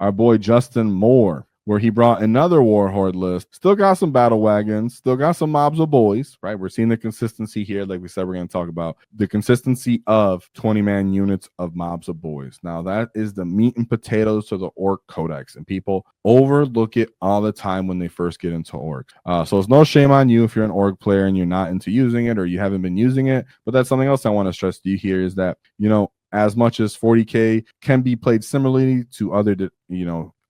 our boy Justin Moore, where he brought another War Horde list. Still got some battle wagons, still got some mobs of boys, right? We're seeing the consistency here. Like we said, we're going to talk about the consistency of 20-man units of mobs of boys. Now, that is the meat and potatoes to the Orc Codex, and people overlook it all the time when they first get into Orc. So it's no shame on you if you're an Orc player and you're not into using it or you haven't been using it. But that's something else I want to stress to you here is that, as much as 40K can be played similarly to other,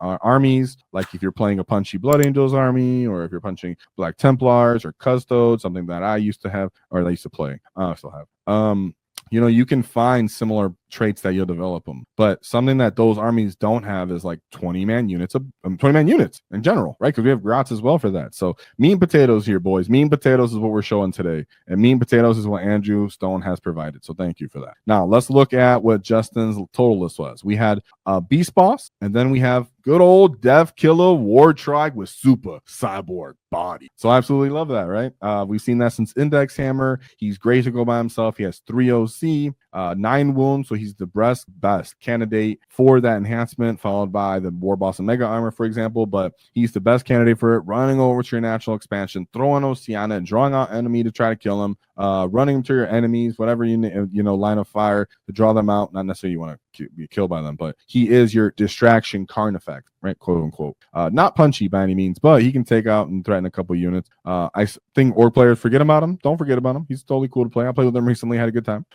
armies, like if you're playing a punchy Blood Angels army, or if you're punching Black Templars or Custodes, something that I used to have, or I used to play, I still have. You can find similar traits that you'll develop them, but something that those armies don't have is like 20-man units of 20-man units in general, right? Because we have Grots as well for that. So meat and potatoes here, boys. Meat and potatoes is what we're showing today, and meat and potatoes is what Andrew Stone has provided. So thank you for that. Now let's look at what Justin's total list was. We had Beast Boss, and then we have good old Death Killer War Trike with super cyborg body. So I absolutely love that, right? We've seen that since Index Hammer. He's great to go by himself. He has 3 OC, 9 wounds, so he's the best candidate for that enhancement, followed by the Warboss and Mega Armor, for example. But he's the best candidate for it, running over to your natural expansion, throwing Oceana, and drawing out enemy to try to kill him, running to your enemies, whatever line of fire to draw them out. Not necessarily you want to be killed by them, but he is your distraction Karn effect, right? Quote unquote. Not punchy by any means, but he can take out and threaten a couple units. I think Orc players forget about him. Don't forget about him. He's totally cool to play. I played with him recently, had a good time.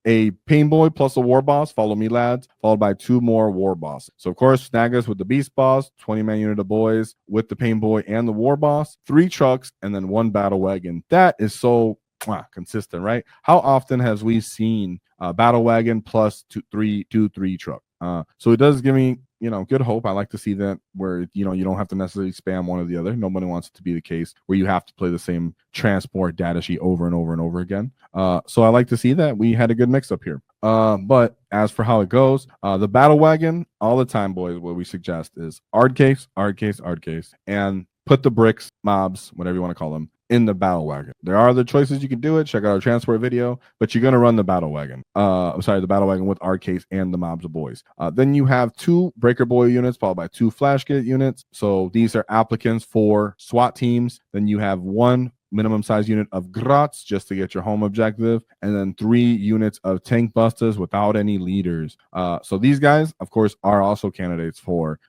A Painboy plus a War Boss, follow me, lads, followed by 2 more War Boss. So, of course, Snaggas with the Beast Boss, 20-man unit of boys with the Painboy and the War Boss, 3 Trukks, and then 1 Battle Wagon. That is so consistent, right? How often has we seen Battle Wagon plus 3 Truck? So it does give me good hope. I like to see that where you don't have to necessarily spam one or the other. Nobody wants it to be the case where you have to play the same transport data sheet over and over and over again. So I like to see that we had a good mix up here. But as for how it goes, the battle wagon all the time, boys, what we suggest is ard case, and put the bricks, mobs, whatever you want to call them, in the battle wagon. There are other choices you can do it. Check out our transport video, but you're gonna run the battle wagon. The battle wagon with ard case and the mobs of boys. Then you have 2 Breaka Boy units followed by 2 Flash Kit units. So these are applicants for SWAT teams. Then you have 1 minimum size unit of Grots just to get your home objective, and then 3 units of Tankbustas without any leaders. So these guys, of course, are also candidates for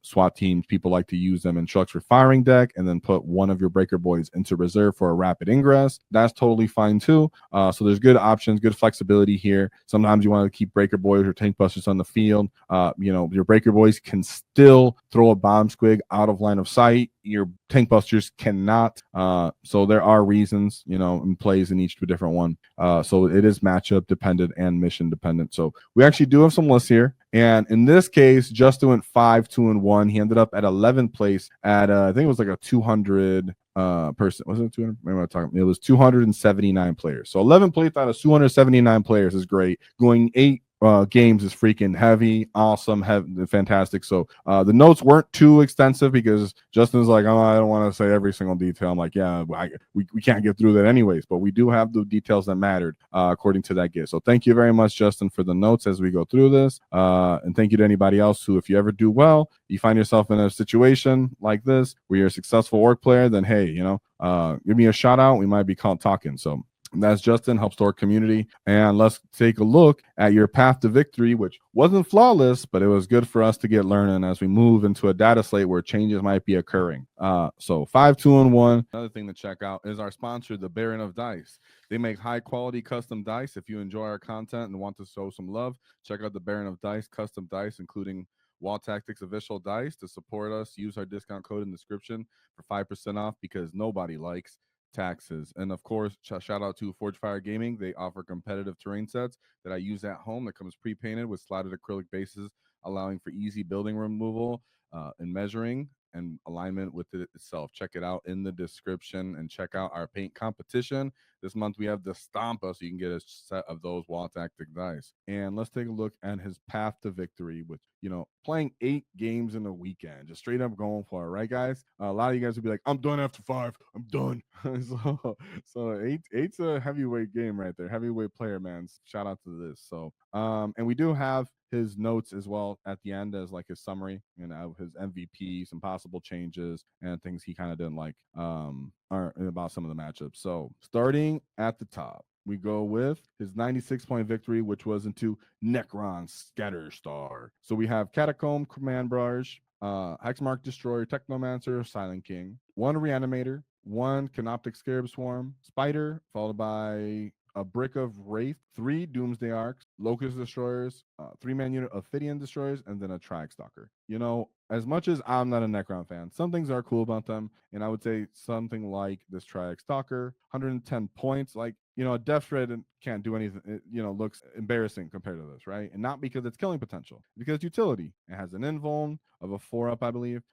SWAT teams. People like to use them in trucks for firing deck, and then put one of your Breaka Boys into reserve for a rapid ingress. That's totally fine too. So there's good options, good flexibility here. Sometimes you want to keep Breaka Boys or Tankbusters on the field. Your Breaka Boys can still throw a bomb squig out of line of sight. Your Tankbusters cannot. So there are reasons, and plays in each different one. So it is matchup dependent and mission dependent. So we actually do have some lists here. And in this case, Justin went 5, 2, and 1. He ended up at 11th place at I think it was like a 200 person. Was it 200? Maybe I'm talking. It was 279 players. So 11th place out of 279 players is great. Going 8 games is freaking heavy, awesome, fantastic. So the notes weren't too extensive because Justin's like, oh, I don't want to say every single detail. I'm like, yeah, we can't get through that anyways, but we do have the details that mattered according to that gift. So thank you very much, Justin, for the notes as we go through this. And thank you to anybody else who, if you ever do well, you find yourself in a situation like this where you're a successful Orc player, then hey, give me a shout out. We might be talking. So that's Justin, helps the Orc community. And let's take a look at your path to victory, which wasn't flawless, but it was good for us to get learning as we move into a data slate where changes might be occurring. So 5, 2, and 1. Another thing to check out is our sponsor, the Baron of Dice. They make high quality custom dice. If you enjoy our content and want to show some love, check out the Baron of Dice custom dice, including Wall Tactics official dice. To support us, use our discount code in the description for 5% off, because nobody likes taxes. And of course, shout out to Forge Fire Gaming. They offer competitive terrain sets that I use at home that comes pre-painted with slotted acrylic bases, allowing for easy building removal and measuring and alignment with it itself. Check it out in the description and check out our paint competition This month we have the Stampa, so you can get a set of those wall tactic dice. And let's take a look at his path to victory with, playing 8 games in a weekend, just straight up going for it, right, guys? A lot of you guys would be like, I'm done after 5. I'm done. so eight's a heavyweight game right there. Heavyweight player, man. Shout out to this. So, and we do have his notes as well at the end as like his summary, his MVP, some possible changes and things he kind of didn't like or about some of the matchups. So starting at the top, we go with his 96-point victory, which was into Necron Scatterstar. So we have Catacomb Command Barrage, Hexmark Destroyer, Technomancer, Silent King, 1 Reanimator, 1 Canoptic Scarab Swarm, Spider, followed by a Brick of Wraith, 3 Doomsday Arcs, Locust Destroyers, 3-man unit of Ophidian Destroyers, and then a Trag Stalker. As much as I'm not a Necron fan, some things are cool about them, and I would say something like this Trag Stalker, 110 points, like, a Death Thread can't do anything, it, looks embarrassing compared to this, right? And not because it's killing potential, because utility. It has an invuln of a 4-up, I believe.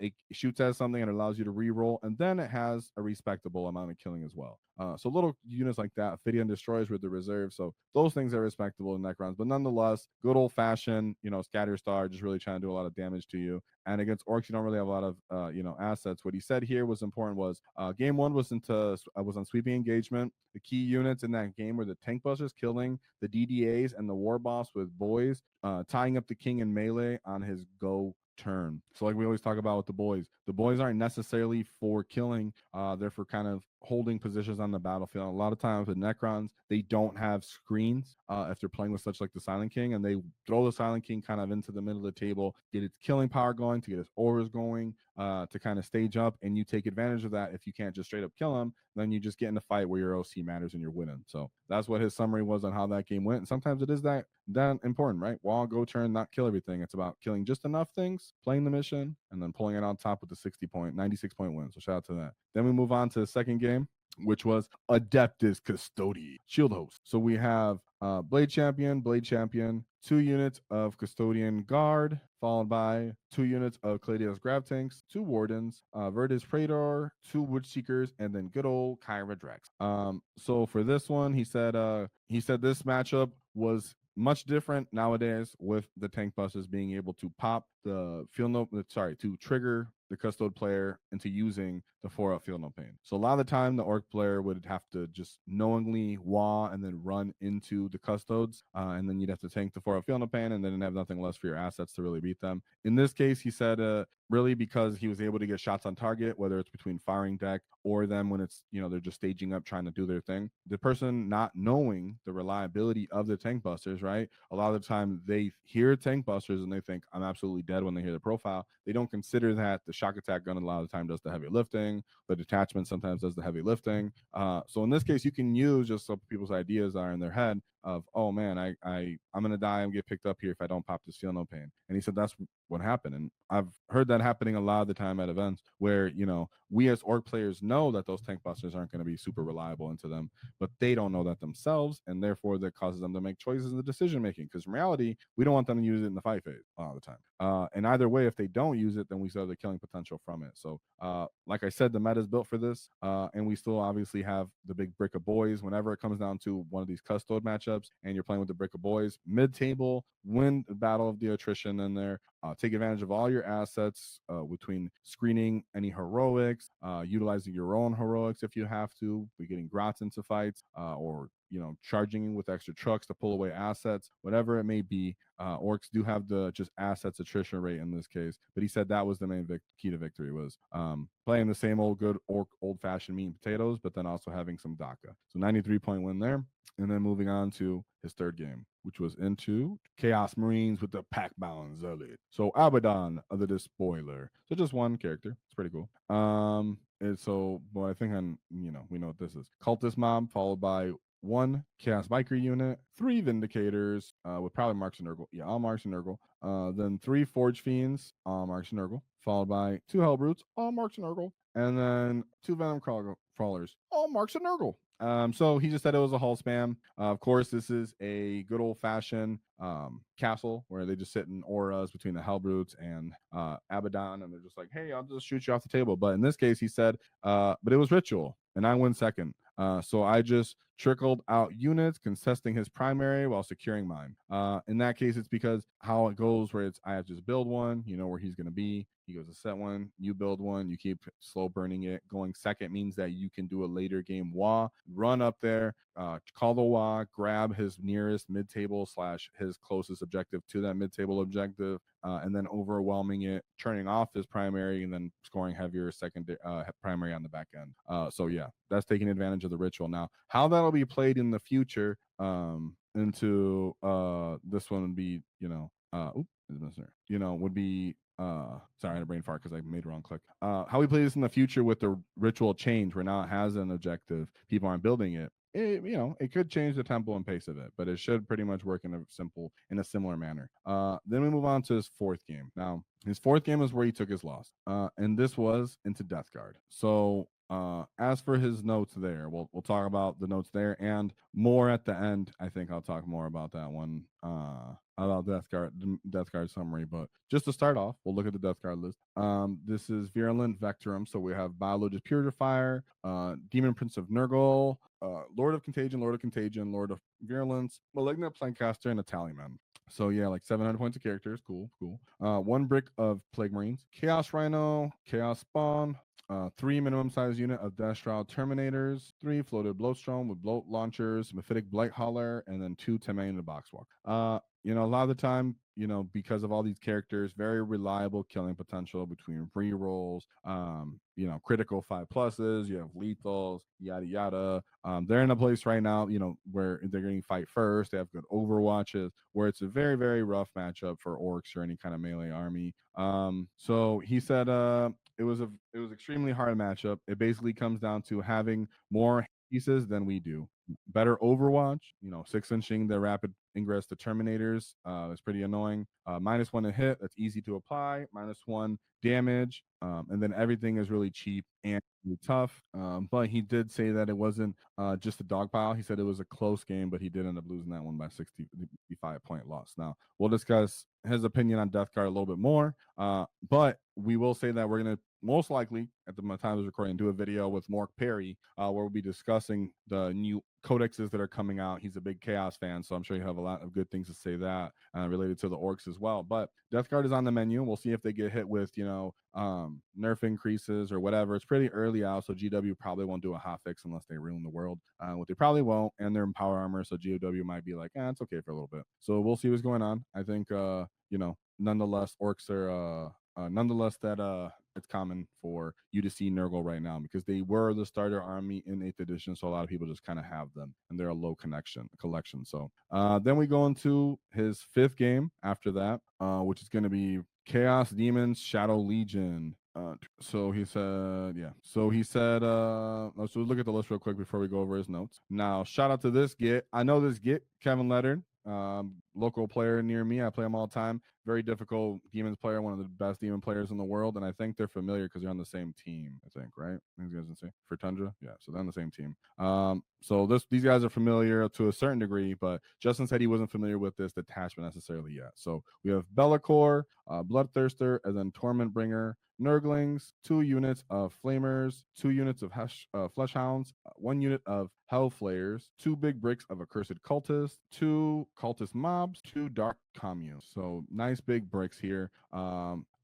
It shoots at something and allows you to reroll, and then it has a respectable amount of killing as well. So little units like that, Ophidian Destroyers with the reserve, so those things are respectable in Necrons, but nonetheless, good old-fashioned, Scatterstar, just really trying to do a lot of damage to you. And against Orks, you don't really have a lot of, assets. What he said here was important was game 1 was on sweeping engagement. The key units in that game were the Tankbustas killing the DDAs and the Warboss with Boys, tying up the king in melee on his go turn. So like we always talk about with the boys aren't necessarily for killing, they're for kind of holding positions on the battlefield. A lot of times with Necrons, they don't have screens if they're playing with such like the Silent King, and they throw the Silent King kind of into the middle of the table, get its killing power going, to get its auras going, to kind of stage up, and you take advantage of that. If you can't just straight up kill them, then you just get in a fight where your OC matters and you're winning. So that's what his summary was on how that game went. And sometimes it is that important, right? Wall, go turn, not kill everything. It's about killing just enough things, playing the mission, and then pulling it on top with the 96-point win. So shout out to that. Then we move on to the second game, which was Adeptus Custodian Shield Host. So we have Blade Champion, 2 units of Custodian Guard, followed by 2 units of Cladius Grav Tanks, 2 Wardens, Verdus Praetor, 2 Witch Seekers, and then good old Kyra Drex. So for this one, he said this matchup was much different nowadays with the Tankbustas being able to pop the to trigger the custode player into using the 4-up Feel No Pain. So a lot of the time, the Orc player would have to just knowingly wah and then run into the custodes, and then you'd have to tank the 4-up Feel No Pain, and then have nothing less for your assets to really beat them. In this case, he said really because he was able to get shots on target, whether it's between firing deck or them when it's, they're just staging up trying to do their thing. The person not knowing the reliability of the tank busters, right? A lot of the time they hear tank busters and they think I'm absolutely dead when they hear the profile. They don't consider that the shock attack gun a lot of the time does the heavy lifting. The detachment sometimes does the heavy lifting. So in this case, you can use just so people's ideas are in their head of, oh man, I'm gonna die and get picked up here if I don't pop this Feel No Pain. And he said that's what happened. And I've heard that happening a lot of the time at events where, we as Orc players know that those tank busters aren't going to be super reliable into them, but they don't know that themselves, and therefore that causes them to make choices in the decision making. Because in reality, we don't want them to use it in the fight phase all the time. And either way, if they don't use it, then we still have the killing potential from it. So like I said, the meta is built for this, and we still obviously have the big Breaka Boyz whenever it comes down to one of these custode matchups and you're playing with the Breaka Boyz mid-table, win the battle of the attrition in there. Take advantage of all your assets between screening any heroics, utilizing your own heroics if you have to, be getting grots into fights, or charging with extra trucks to pull away assets, whatever it may be. Orcs do have the just assets attrition rate in this case, but he said that was the main key to victory was playing the same old good Orc old-fashioned meat and potatoes, but then also having some DACA. So 93-point win there. And then moving on to his third game, which was into Chaos Marines with the Pack Bound Zealot. So Abaddon of the Despoiler. So just one character. It's pretty cool. And so, well, I think we know what this is. Cultist Mob, followed by 1 Chaos Biker unit, 3 Vindicators, with probably Marks and Nurgle. Yeah, all Marks and Nurgle. Then 3 Forge Fiends, all Marks and Nurgle, followed by 2 Hellbrutes, all Marks and Nurgle, and then 2 Venom Crawlers, all Marks and Nurgle. So he just said it was a hull spam. Of course, this is a good old fashioned castle where they just sit in auras between the Hellbrutes and Abaddon, and they're just like, hey, I'll just shoot you off the table. But in this case, he said, but it was ritual, and I went second. So I just trickled out units contesting his primary while securing mine. In that case, it's because how it goes where it's I have to just build one, you know where he's going to be. He goes to set one, you build one, you keep slow burning it. Going second means that you can do a later game WAAAGH, run up there, call the WAAAGH, grab his nearest mid table / his closest objective to that mid table objective, and then overwhelming it, turning off his primary, and then scoring heavier second primary on the back end. So yeah, that's taking advantage of the ritual. Now, how that'll be played in the future into this one would be, would be sorry, I had a brain fart because I made a wrong click. How we play this in the future with the ritual change, where now it has an objective, people aren't building it. It could change the tempo and pace of it, but it should pretty much work in a similar manner. Then we move on to his fourth game. Now, his fourth game is where he took his loss, and this was into Death Guard. So as for his notes there, we'll talk about the notes there and more at the end. I think I'll talk more about that one. About Death Guard summary, but just to start off, we'll look at the Death Guard list. This is Virulent Vectorum, so we have Biologist Purifier, Demon Prince of Nurgle, Lord of Contagion, Lord of Virulence, Malignant Planecaster, and a Tallyman. So yeah, like 700 points of characters. Cool. One brick of Plague Marines, Chaos Rhino, Chaos Spawn, 3 minimum size unit of Death Shroud Terminators, 3 floated Bloatstone with bloat launchers, Mephitic Blight Hauler, and then 2 10-man unit Boxwalk. A lot of the time, because of all these characters, very reliable killing potential between re-rolls, critical 5+, you have lethals, yada yada. They're in a place right now, where they're getting fight first. They have good overwatches, where it's a very, very rough matchup for orcs or any kind of melee army. So he said it was extremely hard matchup. It basically comes down to having more pieces than we do. Better Overwatch, 6-inching the rapid ingress to Terminators is pretty annoying. -1 to hit, that's easy to apply. -1 damage, and then everything is really cheap and really tough. But he did say that it wasn't just a dog pile. He said it was a close game, but he did end up losing that one by 65-point loss. Now, we'll discuss his opinion on Death Guard a little bit more, but we will say that we're going to most likely, at the time of recording, do a video with Mark Perry where we'll be discussing the new codexes that are coming out. He's a big Chaos fan, so I'm sure you have a lot of good things to say that related to the Orks as well. But Death Guard is on the menu. We'll see if they get hit with, nerf increases or whatever. It's pretty early out, so GW probably won't do a hot fix unless they ruin the world, what they probably won't, and they're in power armor, so GW might be like, it's okay for a little bit. So we'll see what's going on. I think, nonetheless, Orks are, nonetheless, that it's common for you to see Nurgle right now because they were the starter army in 8th edition, so a lot of people just kind of have them, and they're a low collection. So then we go into his 5th game after that, which is going to be Chaos Demons Shadow Legion. So he said, let's look at the list real quick before we go over his notes. Now, shout out to this Git. I know this Git, Kevin Leonard, local player near me. I play him all the time. Very difficult demons player, one of the best demon players in the world, and I think they're familiar because they're on the same team. I think, right? These guys can say for Tundra, yeah. So they're on the same team. So these guys are familiar to a certain degree, but Justin said he wasn't familiar with this detachment necessarily yet. So we have Bellacore, Bloodthirster, and then Torment Bringer, Nurglings, 2 units of Flamers, 2 units of Fleshhounds, 1 unit of Hellflayers, 2 big bricks of Accursed Cultists, 2 Cultist Mobs, 2 Dark Communes. So nice big bricks here.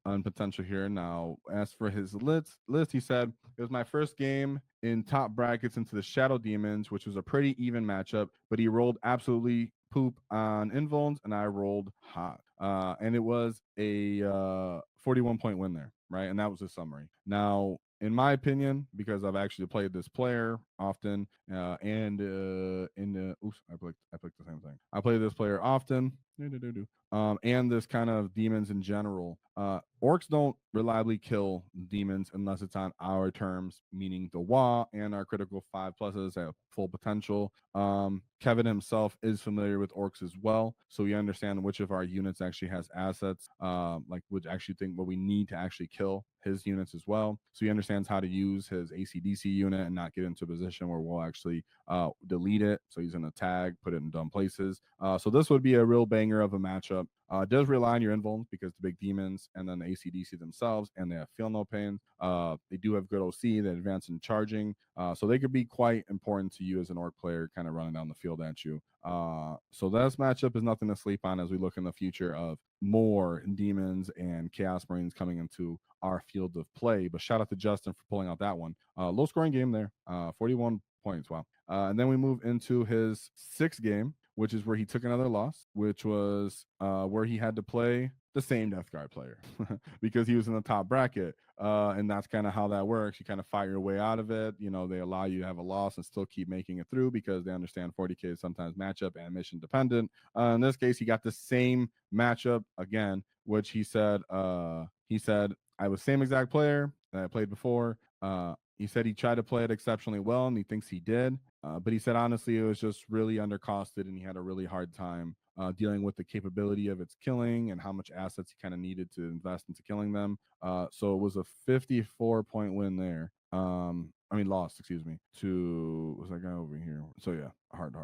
On potential here. Now, as for his list, he said it was my first game in top brackets into the Shadow Demons, which was a pretty even matchup, but he rolled absolutely poop on Invulns, and I rolled hot. And it was a 41-point win there, right? And that was his summary. Now, in my opinion, because I've actually played this player often, and oops, I clicked the same thing. I play this player often, and this kind of demons in general. Orcs don't reliably kill demons unless it's on our terms, meaning the WAAAGH and our critical 5+s at full potential. Kevin himself is familiar with Orcs as well, so we understand which of our units actually has assets, like which actually think what we need to actually kill his units as well. So he understands how to use his ACDC unit and not get into a position where we'll actually delete it. So he's going to tag, put it in dumb places. So this would be a real banger of a matchup. It does rely on your invulns because the big demons and then the ACDC themselves, and they have feel no pain. They do have good OC, they advance in charging. So they could be quite important to you as an orc player, kind of running down the field at you. So this matchup is nothing to sleep on as we look in the future of more demons and chaos marines coming into our field of play. But shout out to Justin for pulling out that one. Low scoring game there, 41 points. Wow. And then we move into his sixth game, which is where he took another loss, which was where he had to play the same Death Guard player because he was in the top bracket. And that's kind of how that works. You kind of fight your way out of it. You know, they allow you to have a loss and still keep making it through because they understand 40K is sometimes matchup and mission dependent. In this case, he got the same matchup again, which he said, I was same exact player that I played before. He said he tried to play it exceptionally well, and he thinks he did. But he said, honestly, it was just really undercosted, and he had a really hard time dealing with the capability of its killing and how much assets he kind of needed to invest into killing them. So it was a 54-point win there. Lost, excuse me, to was that guy over here. So yeah, hard.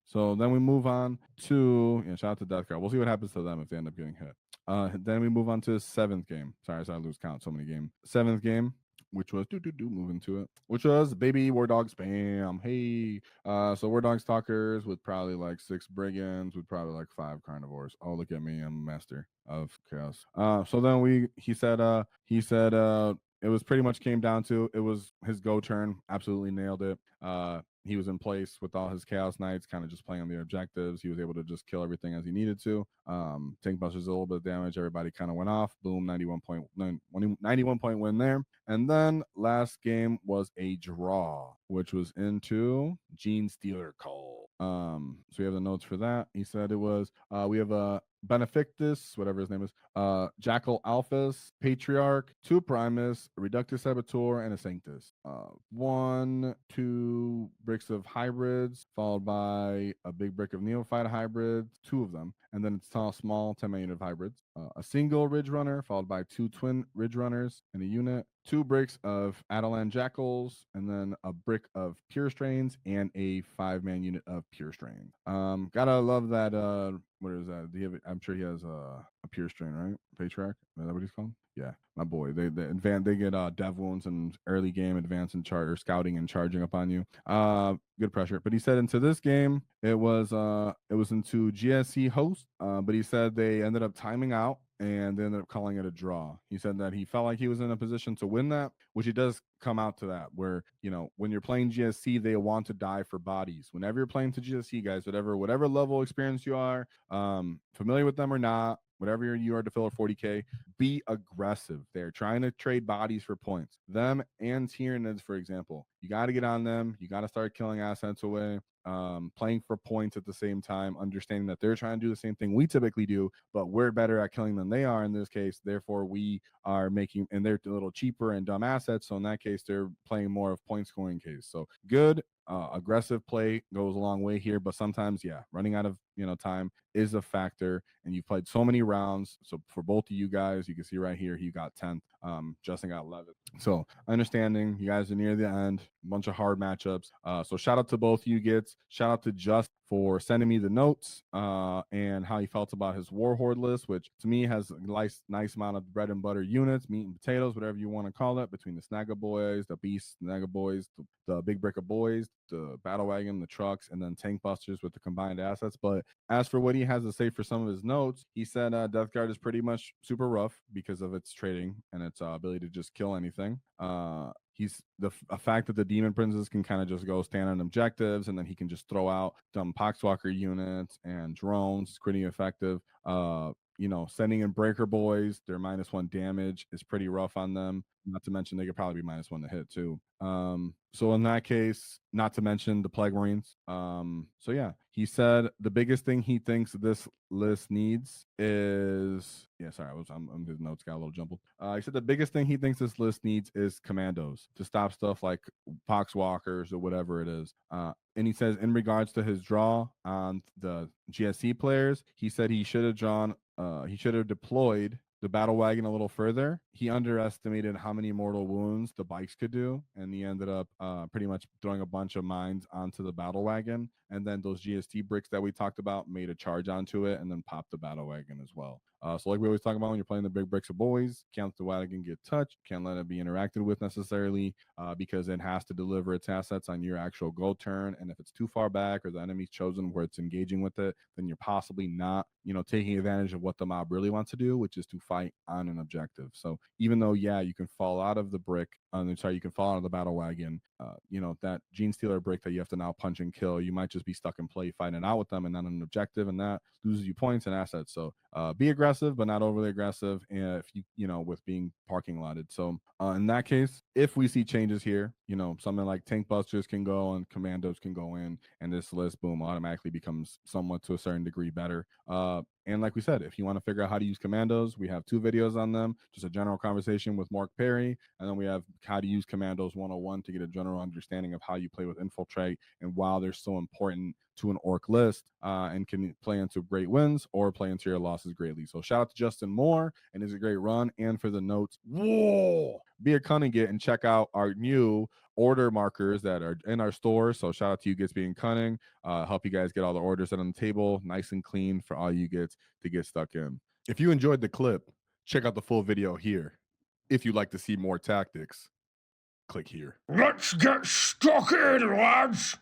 So then we move on to shout out to Death Guard. We'll see what happens to them if they end up getting hit. Then we move on to the seventh game. Sorry, I lose count. So many games. Seventh game, which was moving to it, which was baby War Dogs spam. Hey, so War Dogs talkers with probably like 6 brigands with probably like 5 carnivores. Oh, look at me, I'm a master of chaos. So then he said it was pretty much came down to it was his go turn. Absolutely nailed it. He was in place with all his Chaos Knights, kind of just playing on the objectives. He was able to just kill everything as he needed to. Tankbustas a little bit of damage. Everybody kind of went off. Boom, 91 point win there. And then last game was a draw, which was into Gene Stealer Call. So we have the notes for that. He said it was, we have a Benefactus, whatever his name is, Jackal Alphas, Patriarch, 2 Primus, a Reductus Saboteur, and a Sanctus. 1, 2 bricks of hybrids, followed by a big brick of Neophyte hybrids, 2 of them, and then it's small 10 unit of hybrids. A single Ridge Runner, followed by 2 twin Ridge Runners in a unit, 2 bricks of Adelan Jackals, and then a brick of Pure Strains, and a 5-man unit of Pure Strain. Gotta love that. What is that? I'm sure he has a Pure Strain, right? Patriarch? Is that what he's called? Yeah, my boy. They get dev wounds and early game advance and charge or scouting and charging up on you. Good pressure. But he said into this game it was into GSC host. But he said they ended up timing out and they ended up calling it a draw. He said that he felt like he was in a position to win that, which it does come out to that, where, when you're playing GSC, they want to die for bodies. Whenever you're playing to GSC, guys, whatever level experience you are, familiar with them or not, whatever you are to fill a 40K, be aggressive. They're trying to trade bodies for points. Them and Tyranids, for example. You got to get on them. You got to start killing assets away. Playing for points at the same time, understanding that they're trying to do the same thing we typically do, but we're better at killing than they are in this case. Therefore, we are making, and they're a little cheaper and dumb assets. So in that case, they're playing more of point scoring case. So good. Aggressive play goes a long way here, but sometimes, running out of time is a factor. And you've played so many rounds. So for both of you guys, you can see right here, he got 10th. Justin got 11th. So understanding you guys are near the end, a bunch of hard matchups. So shout out to both you gets. Shout out to Just for sending me the notes and how he felt about his War Horde list, which to me has a nice amount of bread and butter units, meat and potatoes, whatever you want to call it, between the Snagga Boyz, the Beast Snagga Boyz, the big Breaka Boyz, the WAAAGH, the Trukks, and then Tankbustas with the combined assets. But as for what he has to say for some of his notes, he said Death Guard is pretty much super rough because of its trading and its ability to just kill anything. He's the fact that the Demon Princes can kind of just go stand on objectives, and then he can just throw out dumb Poxwalker units and drones. It's pretty effective. Sending in Breaka Boyz, their -1 damage is pretty rough on them. Not to mention they could probably be -1 to hit too. So in that case, not to mention the Plague Marines. So yeah, he said the biggest thing he thinks this list needs is his notes got a little jumbled. He said the biggest thing he thinks this list needs is commandos to stop stuff like Poxwalkers or whatever it is. And he says in regards to his draw on the GSC players, he said he should have deployed the battle wagon a little further, he underestimated how many mortal wounds the bikes could do, and he ended up pretty much throwing a bunch of mines onto the battle wagon, and then those GST bricks that we talked about made a charge onto it and then popped the battle wagon as well. So like we always talk about, when you're playing the big bricks of boys, can't let the wagon get touched, can't let it be interacted with necessarily, because it has to deliver its assets on your actual go turn. And if it's too far back or the enemy's chosen where it's engaging with it, then you're possibly not, taking advantage of what the mob really wants to do, which is to fight on an objective. So even though, yeah, you can fall out of the brick, you can fall out of the battle wagon, that Gene Stealer brick that you have to now punch and kill, you might just be stuck in play fighting it out with them and not an objective, and that loses you points and assets. So be aggressive, but not overly aggressive, if with being parking lotted. So in that case, if we see changes here, something like Tankbustas can go and Commandos can go in, and this list, boom, automatically becomes somewhat to a certain degree better. And like we said, if you want to figure out how to use Commandos, we have 2 videos on them, just a general conversation with Mark Perry, and then we have how to use Commandos 101 to get a general understanding of how you play with Infiltrate and why they're so important to an Ork list, and can play into great wins or play into your losses greatly. So shout out to Justin Moore and his great run, and for the notes, whoa, be a cunning it and check out our new order markers that are in our store. So shout out to you guys being cunning, help you guys get all the orders set on the table nice and clean for all you get to get stuck in. If you enjoyed the clip, check out the full video here. If you'd like to see more tactics, click here. Let's get stuck in, lads!